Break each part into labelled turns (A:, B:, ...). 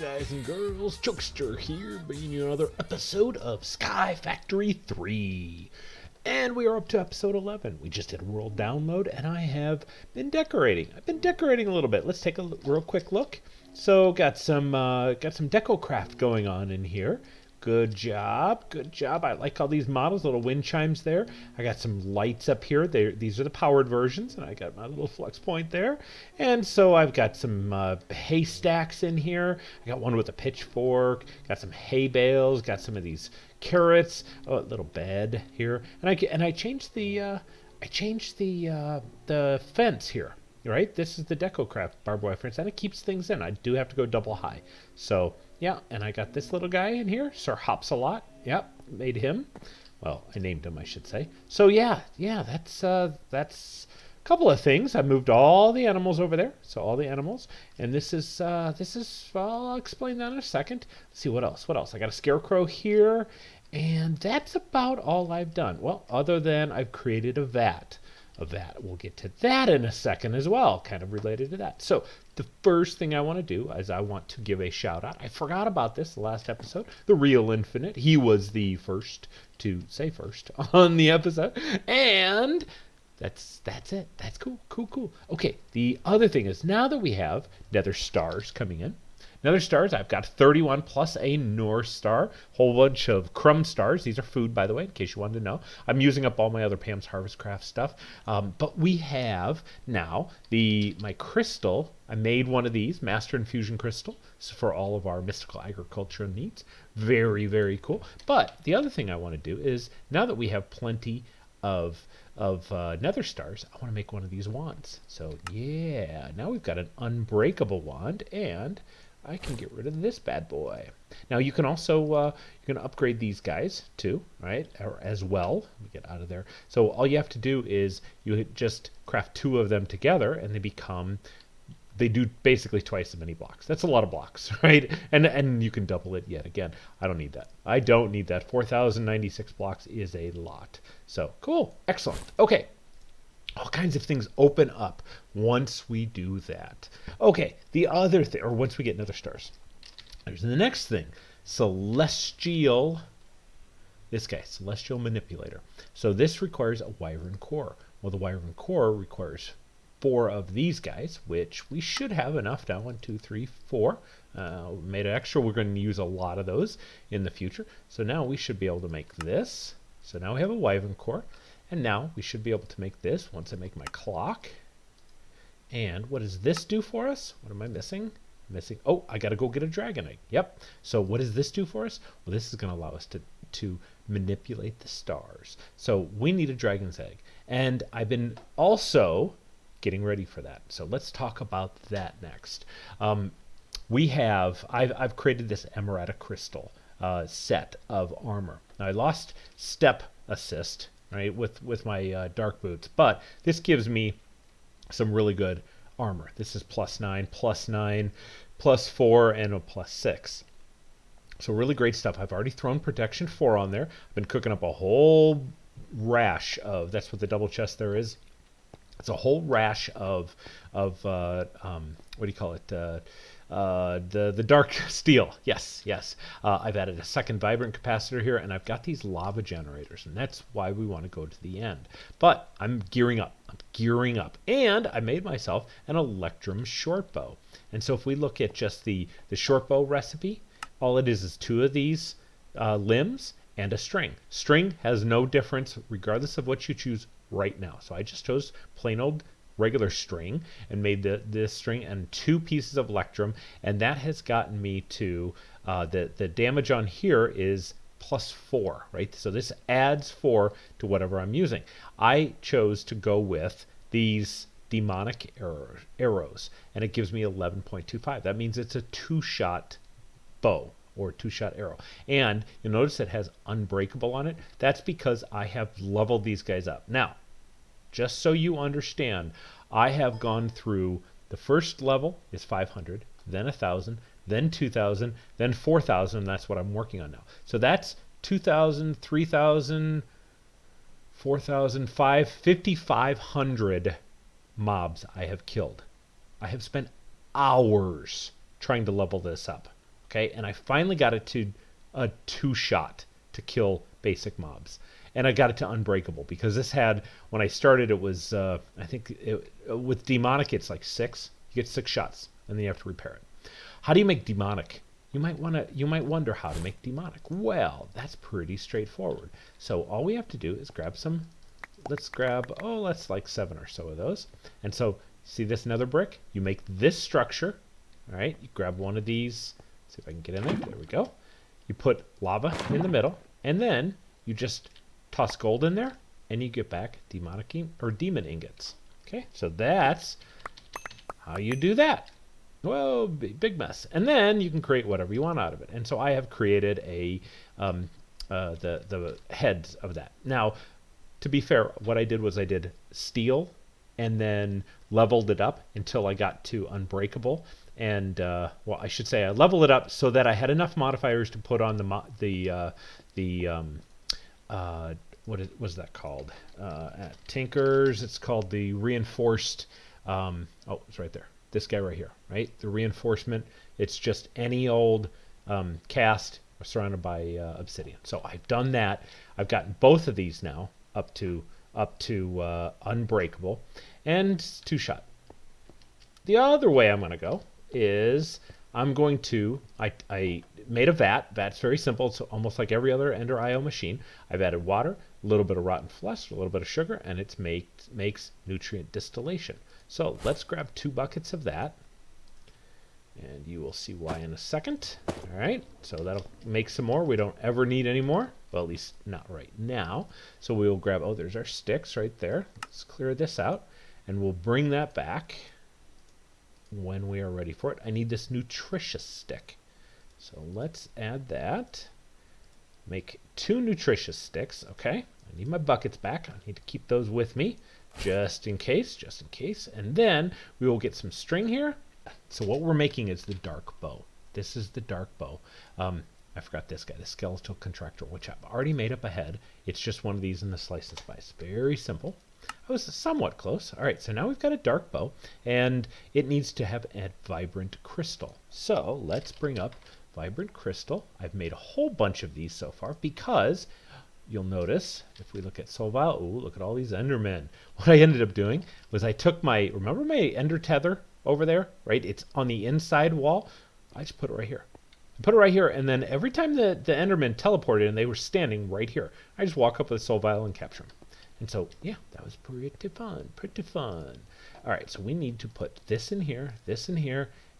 A: guys and girls, Jokester here, bringing you another episode of Sky Factory 3. And we are up to episode 11. We just did a world download, and I have been decorating. I've been decorating a little bit. Let's take a real quick look. So, got some deco craft going on in here. Good job, good job. I like all these models, little wind chimes there. I got some lights up here. These are the powered versions, and I got my little flex point there. And so I've got some haystacks in here. I got one with a pitchfork. Got some hay bales. Got some of these carrots. Oh, a little bed here. And I changed the the fence here. Right, this is the DecoCraft barbed wire fence, and it keeps things in. I do have to go double high. So yeah, and I got this little guy in here, Sir Hops-a-Lot. Yep, made him. Well, I named him, I should say. So yeah, that's a couple of things. I moved all the animals over there. So all the animals, and this is I'll explain that in a second. Let's see what else. I got a scarecrow here, and that's about all I've done. Well, other than I've created a vat. We'll get to that in a second as well, kind of related to that. So the first thing I want to do is I want to give a shout out. I forgot about this the last episode. The Real Infinite. He was the first to say first on the episode. And that's it. That's cool. Okay, the other thing is now that we have Nether Stars coming in, Nether Stars, I've got 31 plus a North Star, whole bunch of Crumb Stars. These are food, by the way, in case you wanted to know. I'm using up all my other Pam's Harvest Craft stuff. But we have now my crystal. I made one of these, Master Infusion Crystal, for all of our mystical agriculture needs. Very, very cool. But the other thing I want to do is, now that we have plenty of Nether Stars, I want to make one of these wands. So yeah, now we've got an Unbreakable Wand, and I can get rid of this bad boy. Now you can also you can upgrade these guys too, right? Or as well. Let me get out of there. So all you have to do is you just craft 2 of them together, and they do basically twice as many blocks. That's a lot of blocks, right? And you can double it yet again. I don't need that. 4,096 blocks is a lot. So cool, excellent. Okay. All kinds of things open up once we do that. Okay, the other thing, or once we get Nether Stars. There's the next thing. Celestial Manipulator. So this requires a Wyvern Core. Well, the Wyvern Core requires 4 of these guys, which we should have enough now. 1, 2, 3, 4. Made it extra. We're going to use a lot of those in the future. So now we should be able to make this. So now we have a Wyvern Core. And now we should be able to make this once I make my clock. And what does this do for us? What am I missing? Oh, I got to go get a dragon egg. Yep. So what does this do for us? Well, this is going to allow us to manipulate the stars. So we need a dragon's egg. And I've been also getting ready for that. So let's talk about that next. I've created this Emerald Crystal set of armor. Now I lost step assist, right, with my dark boots, but this gives me some really good armor. This is +9, +9, +4, and a +6. So really great stuff. I've already thrown protection 4 on there. I've been cooking up a whole rash of, that's what the double chest there is. It's a whole rash of what do you call it? The dark steel. Yes. I've added a second vibrant capacitor here, and I've got these lava generators, and that's why we want to go to the end. But I'm gearing up, and I made myself an Electrum Shortbow. And so if we look at just the Shortbow recipe, all it is 2 of these limbs and a string. String has no difference regardless of what you choose right now. So I just chose plain old regular string and made this string and 2 pieces of Electrum, and that has gotten me to the damage on here is +4, right? So this adds 4 to whatever I'm using. I chose to go with these demonic arrows, and it gives me 11.25. That means it's a 2-shot bow or 2-shot arrow. And you'll notice it has Unbreakable on it. That's because I have leveled these guys up. Now, just so you understand, I have gone through the first level is 500, then 1,000, then 2,000, then 4,000. That's what I'm working on now. So that's 2,000, 3,000, 4,000, 5,500 mobs I have killed. I have spent hours trying to level this up. Okay, and I finally got it to a 2-shot to kill basic mobs. And I got it to Unbreakable, because this had, when I started, it was, I think, with Demonic, it's like 6. You get 6 shots, and then you have to repair it. How do you make Demonic? You might wonder how to make Demonic. Well, that's pretty straightforward. So all we have to do is grab some, let's grab, let's like 7 or so of those. And so, see this nether brick? You make this structure, all right? You grab one of these, see if I can get in there, there we go. You put lava in the middle, and then you just toss gold in there, and you get back demon ingots. Okay, so that's how you do that. Whoa, big mess. And then you can create whatever you want out of it. And so I have created a the heads of that. Now, to be fair, what I did was I did steel, and then leveled it up until I got to Unbreakable. And well, I should say I leveled it up so that I had enough modifiers to put on what was that called? At Tinker's, it's called the reinforced. It's right there. This guy right here, right? The reinforcement. It's just any old cast surrounded by obsidian. So I've done that. I've gotten both of these now up to Unbreakable and 2-shot. The other way I'm going to go is I'm going to, I made a vat. Vat's very simple. It's almost like every other Ender IO machine. I've added water, a little bit of rotten flesh, a little bit of sugar, and it makes nutrient distillation. So let's grab 2 buckets of that, and you will see why in a second. All right, so that'll make some more. We don't ever need any more. Well, at least not right now. So we will grab, there's our sticks right there. Let's clear this out, and we'll bring that back when we are ready for it. I need this nutritious stick. So let's add that. Make 2 nutritious sticks, okay? I need my buckets back. I need to keep those with me just in case. And then we will get some string here. So what we're making is the dark bow. This is the dark bow. I forgot this guy, the skeletal contractor, which I've already made up ahead. It's just one of these in the slice and spice. Very simple. I was somewhat close. All right, so now we've got a dark bow, and it needs to have a vibrant crystal. So let's bring up vibrant crystal. I've made a whole bunch of these so far because you'll notice if we look at Solval, look at all these Endermen. What I ended up doing was I took remember my Ender tether over there, right? It's on the inside wall. I just put it right here. I put it right here, and then every time the Endermen teleported and they were standing right here, I just walk up with a soul vial and capture them. And so, yeah, that was pretty fun. All right, so we need to put this in here,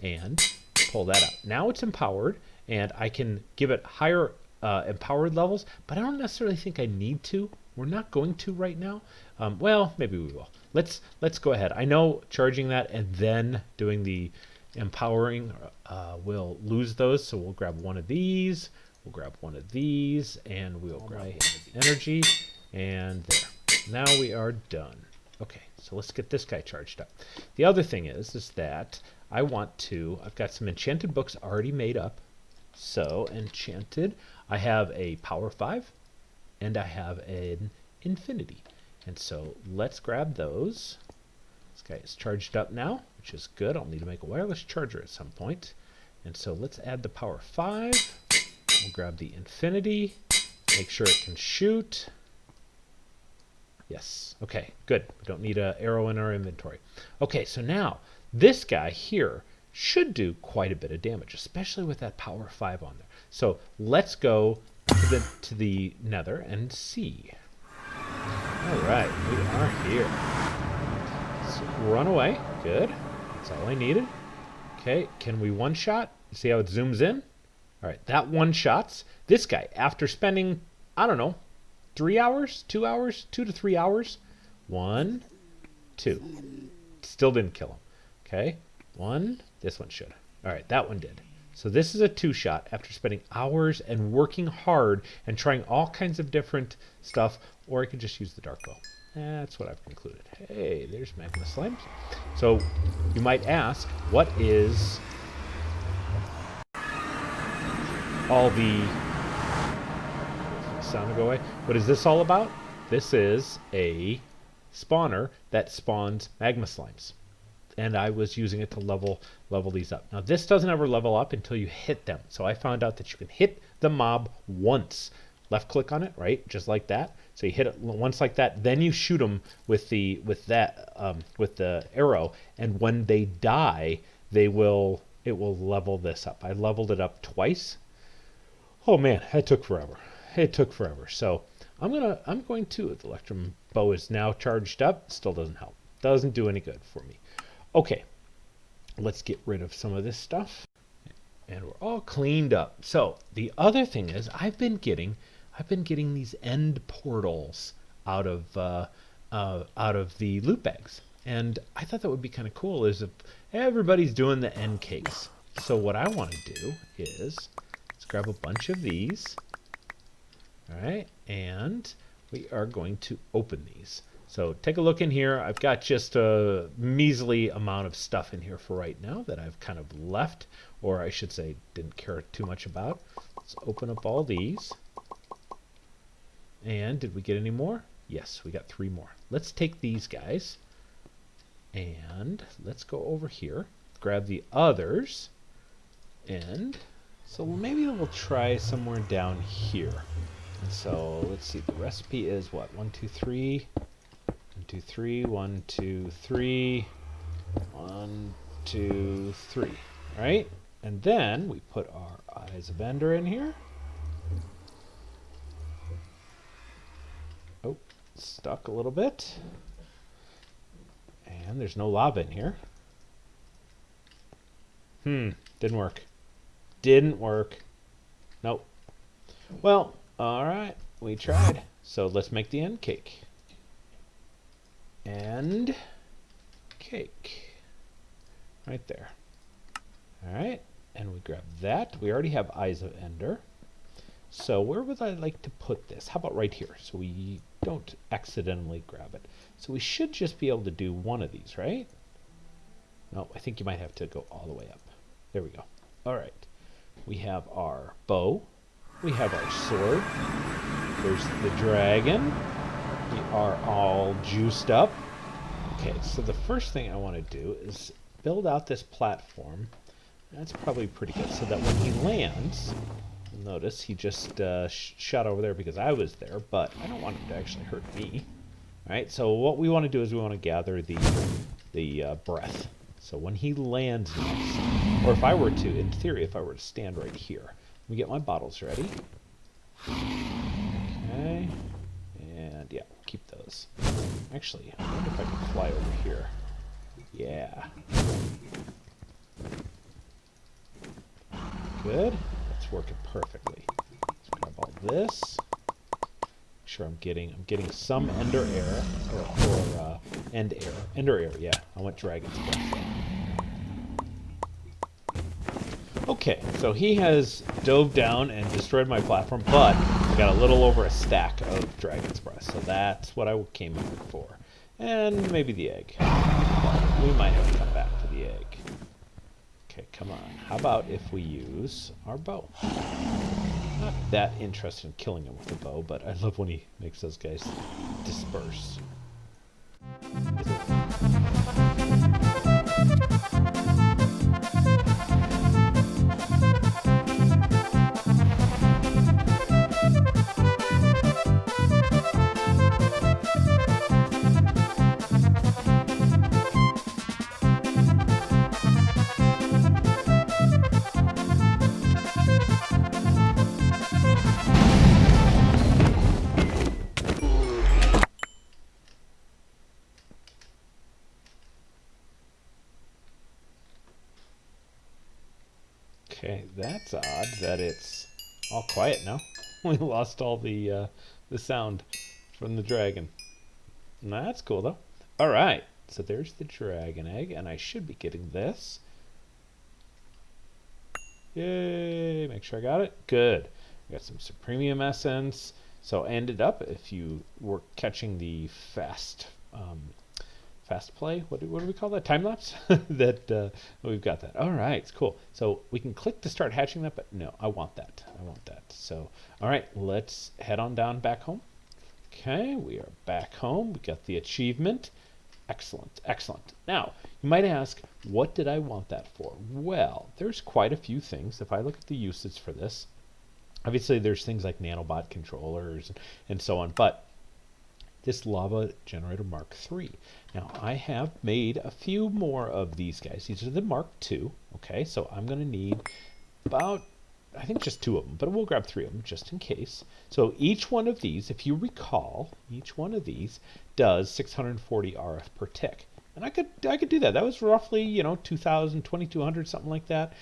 A: and pull that out. Now it's empowered, and I can give it higher empowered levels, but I don't necessarily think I need to. We're not going to right now. Well, maybe we will. Let's go ahead. I know charging that and then doing the empowering will lose those, so we'll grab one of these, we'll grab one of these, and we'll grab one of the energy, and there. Now we are done. Okay, so let's get this guy charged up. The other thing is that I've got some enchanted books already made up. So enchanted, I have a power 5 and I have an infinity. And so let's grab those. This guy is charged up now, which is good. I'll need to make a wireless charger at some point. And so let's add the power 5. We'll grab the infinity, make sure it can shoot. Yes, okay, good. We don't need an arrow in our inventory. Okay, so now this guy here should do quite a bit of damage, especially with that power 5 on there. So let's go to the nether and see. All right, we are here. Let's run away. Good. That's all I needed. Okay, can we one-shot? See how it zooms in? All right, that one-shots. This guy, after spending, I don't know, 3 hours, 2 hours, 2 to 3 hours. 1, 2. Still didn't kill him. Okay, 1. This one should. All right, that one did. So this is a 2-shot after spending hours and working hard and trying all kinds of different stuff, or I could just use the dark bow. That's what I've concluded. Hey, there's magma slimes. So you might ask, what is all the sound to go away? What is this all about? This is a spawner that spawns magma slimes. and I was using it to level these up. Now this doesn't ever level up until you hit them. So I found out that you can hit the mob once. Left click on it, right? Just like that. So you hit it once like that, then you shoot them with the arrow, and when they die, it will level this up. I leveled it up twice. Oh man, that took forever. It took forever. So I'm going to, the Electrum bow is now charged up. Still doesn't help. Doesn't do any good for me. Okay, let's get rid of some of this stuff, and we're all cleaned up. So the other thing is, I've been getting these end portals out of the loot bags, and I thought that would be kind of cool. Is if everybody's doing the end cakes. So what I want to do is let's grab a bunch of these. All right, and we are going to open these. So take a look in here. I've got just a measly amount of stuff in here for right now that I've kind of left, or I should say didn't care too much about. Let's open up all these. And did we get any more? Yes, we got 3 more. Let's take these guys and let's go over here, grab the others, and so maybe we'll try somewhere down here. And so let's see, the recipe is what? 1, 2, 3. 1, 2, 3, 1, 2, 3, 1, 2, 3. Right? And then we put our Eyes of Ender in here. Oh, stuck a little bit. And there's no lava in here. Didn't work. Didn't work. Nope. Well, alright, we tried. So let's make the end cake. End cake. Right there. Alright, and we grab that. We already have Eyes of Ender. So where would I like to put this? How about right here, so we don't accidentally grab it. So we should just be able to do one of these, right? No, I think you might have to go all the way up. There we go. Alright. We have our bow. We have our sword. There's the dragon. We are all juiced up. Okay, so the first thing I want to do is build out this platform. That's probably pretty good, so that when he lands, notice he just shot over there because I was there, but I don't want him to actually hurt me. All right, so what we want to do is we want to gather the breath. So when he lands next, or if I were to, in theory, if I were to stand right here, let me get my bottles ready. Okay, and yeah, we'll keep those. Actually, I wonder if I can fly over here. Yeah. Good. That's working perfectly. Let's grab all this. Make sure I'm getting some Ender Air or End Air. Ender Air, yeah. I want Dragon's Breath. Okay, so he has dove down and destroyed my platform, but I got a little over a stack of Dragon's Breath, so that's what I came here for. And maybe the egg. We might have to come back for the egg. Okay, come on. How about if we use our bow? Not that interested in killing him with a bow, but I love when he makes those guys disperse. Okay, that's odd that it's all quiet now. We lost all the sound from the dragon. That's cool though. All right, so there's the dragon egg, and I should be getting this. Yay! Make sure I got it. Good. We got some Supremium Essence. So ended up, if you were catching the fast play, what do we call that? Time lapse? That we've got that. All right, it's cool. So we can click to start hatching that, but no, I want that. I want that. So, all right, let's head on down back home. Okay, we are back home. We got the achievement. Excellent, excellent. Now, you might ask, what did I want that for? Well, there's quite a few things. If I look at the usage for this, obviously there's things like nanobot controllers and so on, but this lava generator Mark III. Now, I have made a few more of these guys. These are the Mark II, okay? So I'm going to need about, I think just 2 of them, but we'll grab 3 of them just in case. So each one of these, if you recall, each one of these does 640 RF per tick. And I could do that. That was roughly, 2,000, 2,200, something like that,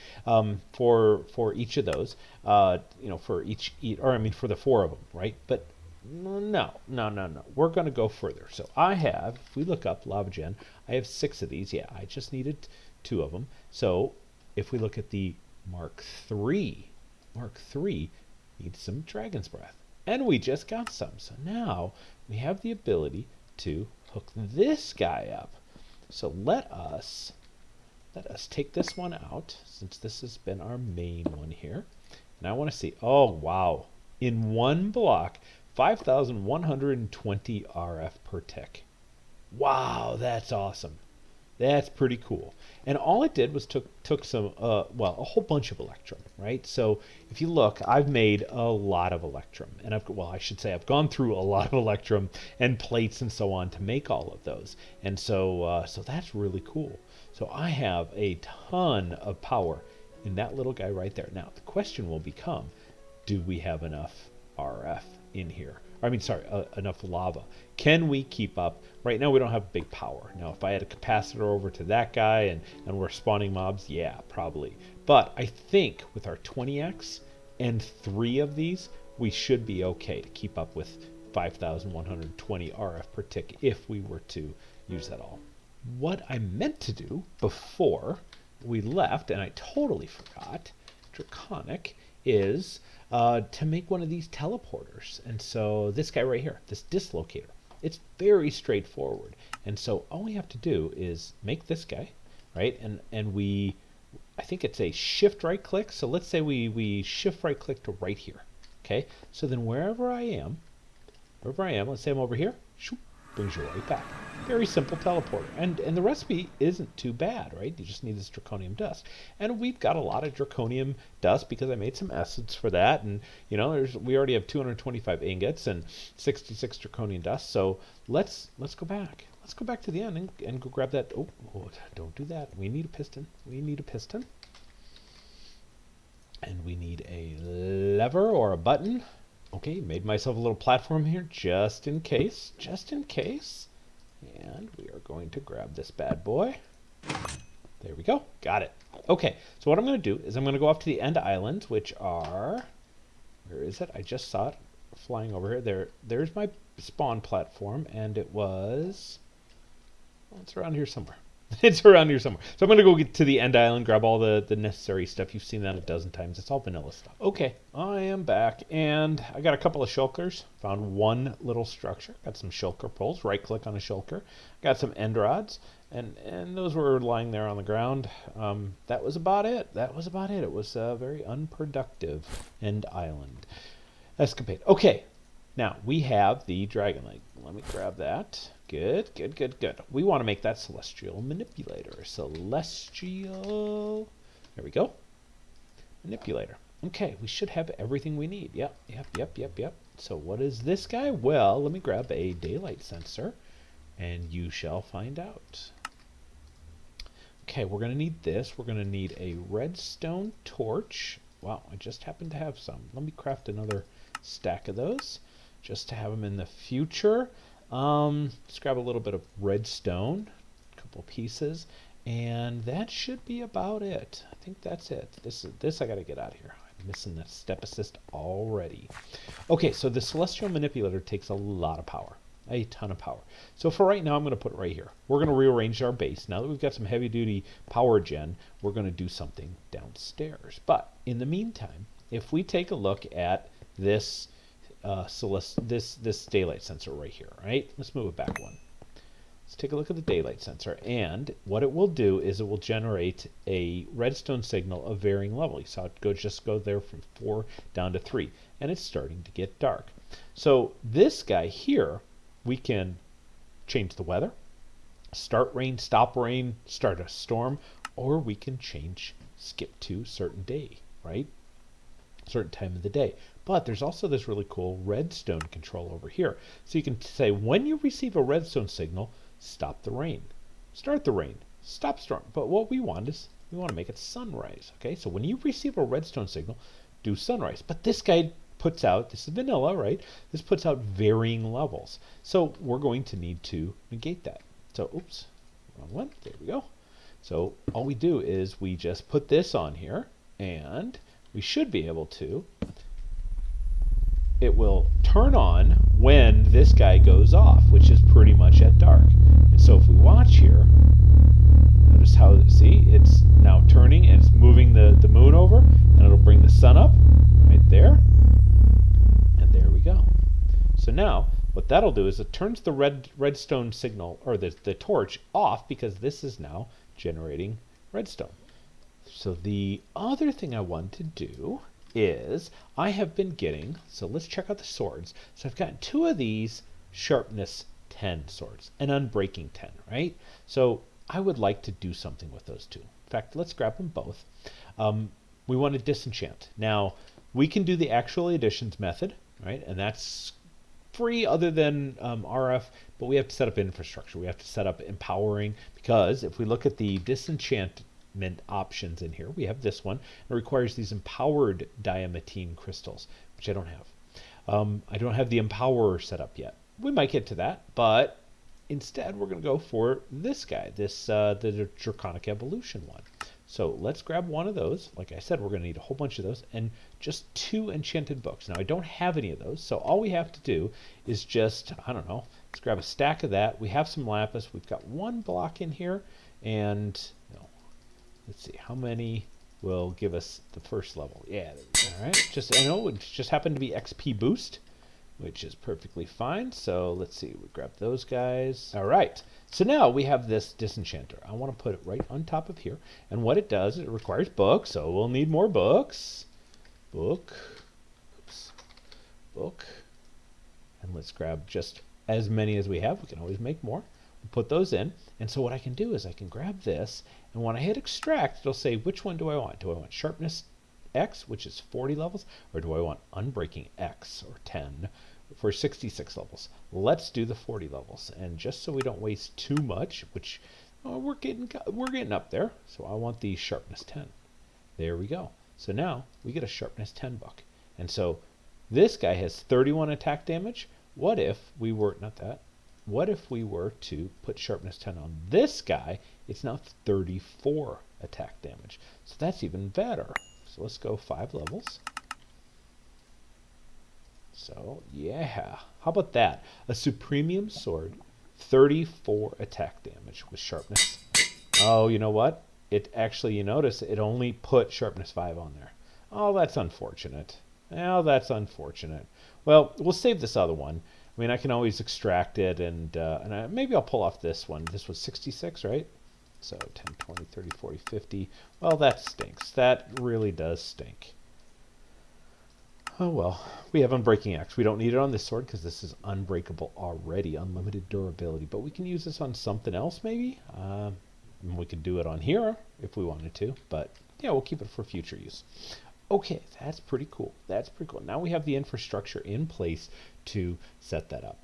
A: for each of those, for each, or I mean for the 4 of them, right? But no. We're going to go further. So I have, if we look up LavaGen, I have 6 of these. Yeah, I just needed 2 of them. So if we look at the Mark III needs some Dragon's Breath. And we just got some. So now we have the ability to hook this guy up. So let us take this one out, since this has been our main one here. And I want to see, oh wow, in one block, 5,120 RF per tick. Wow, that's awesome. That's pretty cool. And all it did was took some, a whole bunch of Electrum, right? So if you look, I've made a lot of Electrum. And I've gone through a lot of Electrum and plates and so on to make all of those. And so that's really cool. So I have a ton of power in that little guy right there. Now, the question will become, do we have enough RF in here? I mean, sorry, enough lava. Can we keep up? Right now we don't have big power. Now if I had a capacitor over to that guy and we're spawning mobs, yeah, probably. But I think with our 20x and 3 of these, we should be okay to keep up with 5,120 RF per tick if we were to use that all. What I meant to do before we left, and I totally forgot, Draconic, is to make one of these teleporters. And so this guy right here, this dislocator, it's very straightforward. And so all we have to do is make this guy, right? And I think it's a shift right click. So let's say we shift right click to right here. Okay. So then wherever I am, let's say I'm over here, shoop, brings you right back. Very simple teleporter. And the recipe isn't too bad, right? You just need this draconium dust. And we've got a lot of draconium dust because I made some acids for that. And, we already have 225 ingots and 66 draconium dust. So let's go back. Let's go back to the end and go grab that. Oh, don't do that. We need a piston. And we need a lever or a button. Okay, made myself a little platform here just in case. And we are going to grab this bad boy. There we go. Got it. Okay, so what I'm going to do is I'm going to go off to the end islands, which are... Where is it? I just saw it flying over here. There's my spawn platform, and it was... Well, it's around here somewhere. It's around here somewhere. So I'm going to go get to the end island, grab all the necessary stuff. You've seen that a dozen times. It's all vanilla stuff. Okay, I am back, and I got a couple of shulkers. Found one little structure. Got some shulker poles. Right-click on a shulker. Got some end rods, and those were lying there on the ground. That was about it. It was a very unproductive end island escapade. Okay, now we have the dragon leg. Let me grab that. Good. We want to make that Celestial Manipulator. There we go. Manipulator. Okay, we should have everything we need. Yep. So what is this guy? Well, let me grab a daylight sensor, and you shall find out. Okay, we're going to need this. We're going to need a redstone torch. Wow, I just happen to have some. Let me craft another stack of those, just to have them in the future. Let's grab a little bit of redstone, a couple pieces, and that should be about it. I think that's it. This I got to get out of here. I'm missing that step assist already. Okay, so the Celestial Manipulator takes a lot of power, a ton of power. So for right now, I'm going to put it right here. We're going to rearrange our base. Now that we've got some heavy-duty power gen, we're going to do something downstairs. But in the meantime, if we take a look at this this daylight sensor right here, right? Let's move it back one. Let's take a look at the daylight sensor, and what it will do is it will generate a redstone signal of varying level. You saw it just go there from 4 down to 3, and it's starting to get dark. So this guy here, we can change the weather. start rain, stop rain, start a storm, or we can skip to certain day, right? Certain time of the day. But there's also this really cool redstone control over here. So you can say when you receive a redstone signal, stop the rain, start the rain, stop storm. But what we want is we want to make it sunrise. Okay, so when you receive a redstone signal, do sunrise. But this guy puts out, this is vanilla, right? This puts out varying levels. So we're going to need to negate that. So, oops, wrong one. There we go. So all we do is we just put this on here, and we should be able to, it will turn on when this guy goes off, which is pretty much at dark. And so if we watch here, notice how, see, it's now turning and it's moving the moon over, and it'll bring the sun up right there. And there we go. So now what that'll do is it turns the redstone signal, or the torch, off, because this is now generating redstone. So the other thing I want to do is I have been getting, so let's check out the swords. So I've gotten 2 of these Sharpness 10 swords, and Unbreaking 10, right? So I would like to do something with those 2. In fact, let's grab them both. We want to disenchant. Now, we can do the actual additions method, right? And that's free other than RF, but we have to set up infrastructure. We have to set up empowering, because if we look at the disenchantment options in here, we have this one. It requires these empowered diamantine crystals, which I don't have. I don't have the empowerer set up yet. We might get to that, but instead we're going to go for this guy, the Draconic Evolution one. So let's grab one of those. Like I said, we're going to need a whole bunch of those, and just 2 enchanted books. Now I don't have any of those, so all we have to do is just, I don't know, let's grab a stack of that. We have some lapis. We've got 1 block in here, and let's see how many will give us the first level. Yeah, all right. Just, I know it just happened to be XP boost, which is perfectly fine. So let's see, we grab those guys. All right. So now we have this disenchanter. I want to put it right on top of here. And what it does, it requires books. So we'll need more books. Book. Oops. Book. And let's grab just as many as we have. We can always make more. We'll put those in. And so what I can do is I can grab this, and when I hit extract, it'll say, which one do I want? Do I want Sharpness X, which is 40 levels, or do I want Unbreaking X, or 10, for 66 levels? Let's do the 40 levels. And just so we don't waste too much, which we're getting up there, so I want the Sharpness 10. There we go. So now we get a Sharpness 10 book. And so this guy has 31 attack damage. What if we were, not that, what if we were to put Sharpness 10 on this guy? It's now 34 attack damage. So that's even better. So let's go 5 levels. So yeah, how about that? A Supremium Sword, 34 attack damage with Sharpness. Oh, you know what? It actually, you notice, it only put Sharpness 5 on there. Oh, that's unfortunate. Oh, that's unfortunate. Well, we'll save this other one. I mean, I can always extract it, and maybe I'll pull off this one. This was 66, right? So 10, 20, 30, 40, 50. Well, that stinks. That really does stink. Oh, well. We have Unbreaking X. We don't need it on this sword because this is unbreakable already. Unlimited durability. But we can use this on something else, maybe. We could do it on here if we wanted to. But, yeah, we'll keep it for future use. Okay, that's pretty cool. That's pretty cool. Now we have the infrastructure in place to set that up.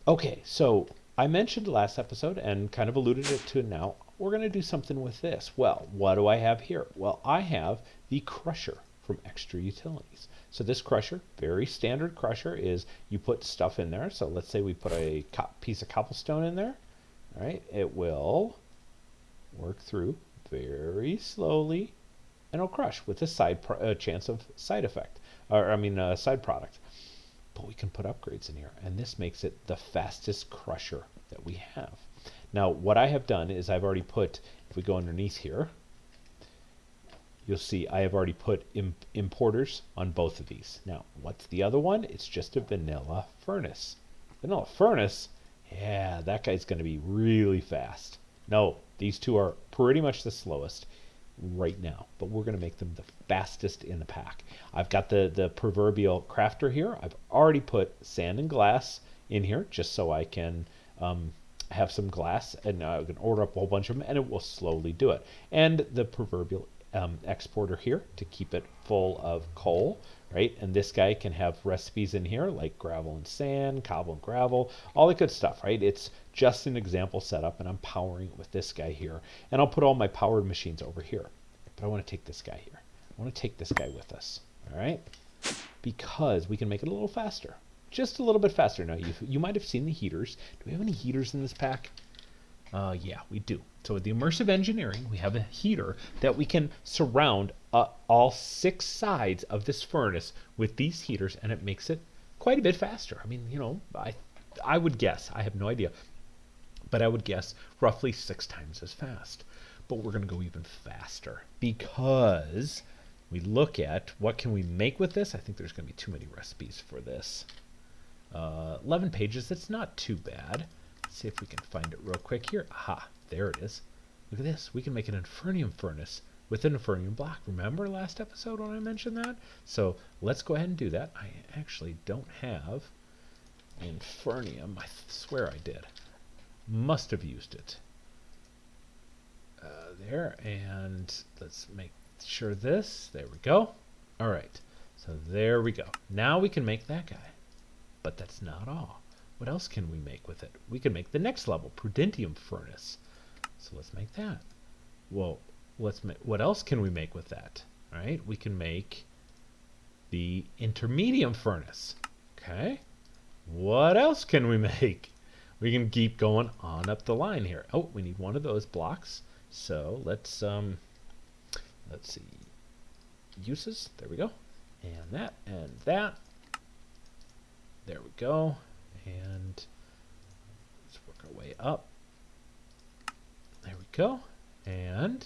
A: Okay, so I mentioned last episode and kind of alluded it to now. We're going to do something with this. Well, what do I have here? Well, I have the crusher from Extra Utilities. So this crusher, very standard crusher, is you put stuff in there. So let's say we put a piece of cobblestone in there. All right, it will work through very slowly, and it'll crush with a chance of side effect, side product. But we can put upgrades in here, and this makes it the fastest crusher that we have. Now, what I have done is I've already put, if we go underneath here, you'll see I have already put importers on both of these. Now, what's the other one? It's just a vanilla furnace. Vanilla furnace? Yeah, that guy's going to be really fast. No, these two are pretty much the slowest right now, but we're going to make them the fastest in the pack. I've got the proverbial crafter here. I've already put sand and glass in here just so I can I have some glass, and now I can order up a whole bunch of them, and it will slowly do it. And the proverbial exporter here to keep it full of coal, right? And this guy can have recipes in here like gravel and sand, cobble and gravel, all the good stuff, right? It's just an example setup, and I'm powering it with this guy here. And I'll put all my powered machines over here. But I want to take this guy here. I want to take this guy with us, all right? Because we can make it a little faster. Just a little bit faster. Now, you might have seen the heaters. Do we have any heaters in this pack? Yeah, we do. So with the immersive engineering, we have a heater that we can surround all 6 sides of this furnace with these heaters, and it makes it quite a bit faster. I mean, you know, I would guess, I have no idea, but I would guess roughly 6 times as fast. But we're going to go even faster because we look at what can we make with this. I think there's going to be too many recipes for this. 11 pages, that's not too bad. Let's see if we can find it real quick here. Aha, there it is. Look at this. We can make an Infernium furnace with an Infernium block. Remember last episode when I mentioned that? So let's go ahead and do that. I actually don't have Infernium. I swear I did. Must have used it. There, and let's make sure this. There we go. All right. So there we go. Now we can make that guy. But that's not all. What else can we make with it? We can make the next level, Prudentium Furnace. So let's make that. Well, let's make, what else can we make with that? All right, we can make the Intermedium Furnace. Okay. What else can we make? We can keep going on up the line here. Oh, we need one of those blocks. So let's see. Uses. There we go. And that and that. There we go. And let's work our way up. There we go. And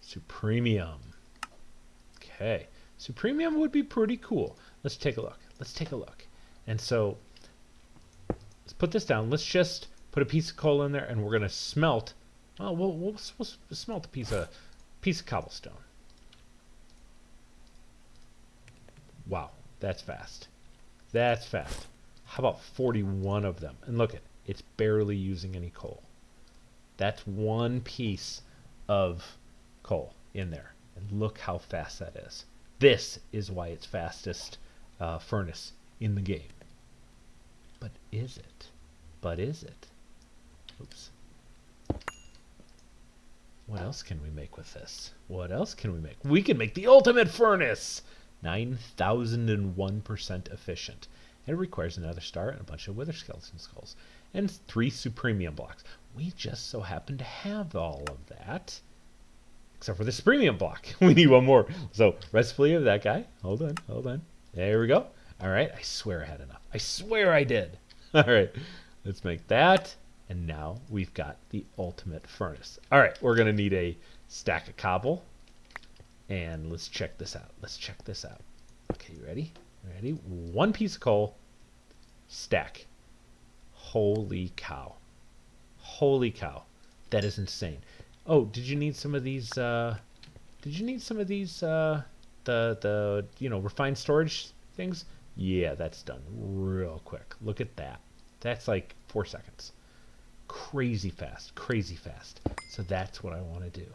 A: Supremium. Okay. Supremium would be pretty cool. Let's take a look. Let's take a look. And so let's put this down. Let's just put a piece of coal in there, and we're going to smelt. Oh, we'll smelt a piece of cobblestone. Wow, that's fast. That's fast. How about 41 of them? And look at it. It's barely using any coal. That's one piece of coal in there. And look how fast that is. This is why it's fastest furnace in the game. But is it? But is it? Oops. What else can we make with this? What else can we make? We can make the ultimate furnace! 9,001% efficient. And it requires another star and a bunch of wither skeleton skulls. And 3 supremium blocks. We just so happen to have all of that. Except for the supremium block. We need one more. So, recipe of that guy. Hold on, hold on. There we go. Alright, I swear I had enough. I swear I did. Alright, let's make that. And now we've got the ultimate furnace. Alright, we're going to need a stack of cobble. And let's check this out. Let's check this out. Okay, you ready? Ready? 1 piece of coal. Stack. Holy cow. Holy cow. That is insane. Oh, did you need some of these, the refined storage things? Yeah, that's done real quick. Look at that. That's like 4 seconds. Crazy fast. Crazy fast. So that's what I want to do.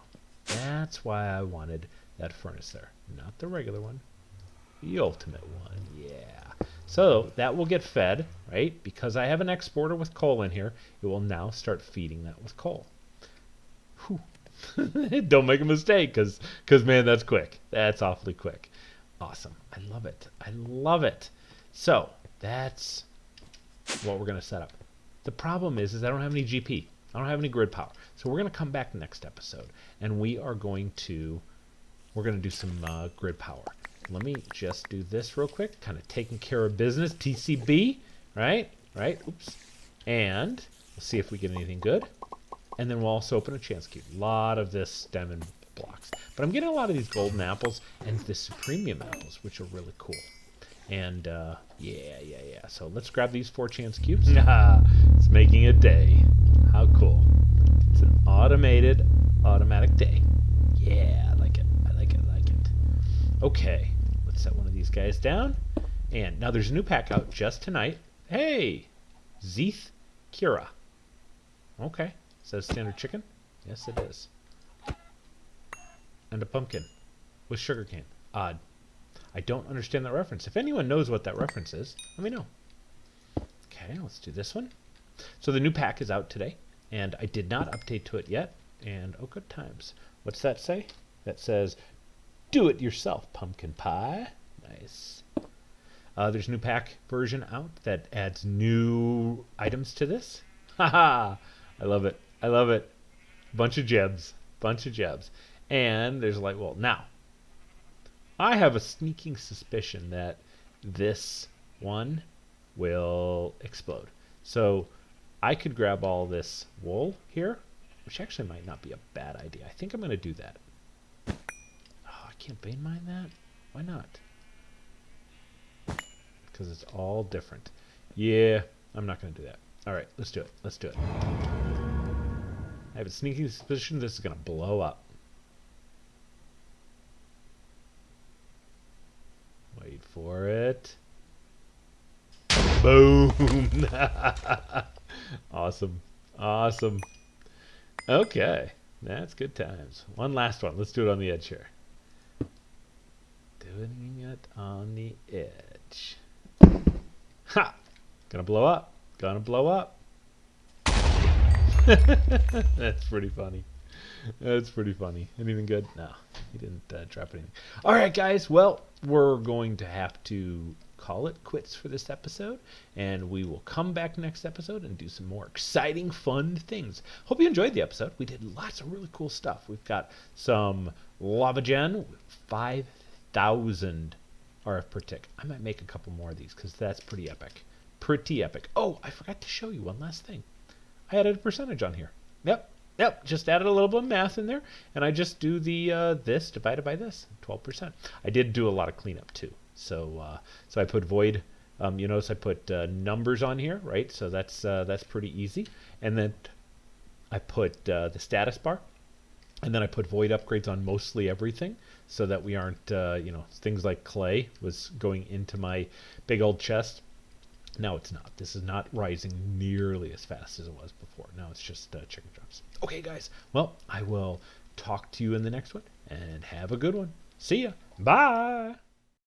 A: That's why I wanted that furnace there. Not the regular one. The ultimate one. Yeah. So that will get fed, right? Because I have an exporter with coal in here, it will now start feeding that with coal. Whew. Don't make a mistake, because man, that's quick. That's awfully quick. Awesome. I love it. I love it. So that's what we're going to set up. The problem is I don't have any GP. I don't have any grid power. So we're going to come back next episode, and we're going to do some grid power. Let me just do this real quick. Kind of taking care of business. TCB, right? Right. Oops. And we'll see if we get anything good. And then we'll also open a chance cube. A lot of this stem and blocks. But I'm getting a lot of these golden apples and the supremium apples, which are really cool. And yeah. So let's grab these 4 chance cubes. It's making a day. How cool. It's an automatic day. Yeah, I like it. I like it. Okay, let's set one of these guys down. And now there's a new pack out just tonight. Hey, Zeeth Kira. Okay. Is that a standard chicken? Yes, it is. And a pumpkin with sugarcane. Odd. I don't understand that reference. If anyone knows what that reference is, let me know. Okay, let's do this one. So the new pack is out today, and I did not update to it yet. And oh, good times. What's that say? That says, do it yourself, pumpkin pie. Nice. There's a new pack version out that adds new items to this. Haha! I love it. I love it. Bunch of gems. Bunch of gems. And there's like, well, now, I have a sneaking suspicion that this one will explode. So I could grab all this wool here, which actually might not be a bad idea. I think I'm going to do that. Oh, I can't vein mine that? Why not? Because it's all different. Yeah, I'm not going to do that. All right, let's do it. Let's do it. I have a sneaking suspicion this is going to blow up. Wait for it. Boom! Awesome. Awesome. Okay. That's good times. One last one. Let's do it on the edge here. Doing it on the edge. Ha! Gonna blow up. Gonna blow up. That's pretty funny. That's pretty funny. Anything good? No, he didn't drop anything. All right, guys. Well, we're going to have to call it quits for this episode, and we will come back next episode and do some more exciting, fun things. Hope you enjoyed the episode. We did lots of really cool stuff. We've got some lava gen, 5,000 RF per tick. I might make a couple more of these because that's pretty epic. Pretty epic. Oh, I forgot to show you one last thing. I added a percentage on here. Yep, just added a little bit of math in there, and I just do the this divided by this, 12%. I did do a lot of cleanup too. So I put void, you notice I put numbers on here, right? So that's pretty easy. And then I put the status bar, and then I put void upgrades on mostly everything, so that we aren't, things like clay was going into my big old chest. Now it's not. This is not rising nearly as fast as it was before. Now it's just chicken drops. Okay, guys. Well, I will talk to you in the next one, and have a good one. See ya. Bye.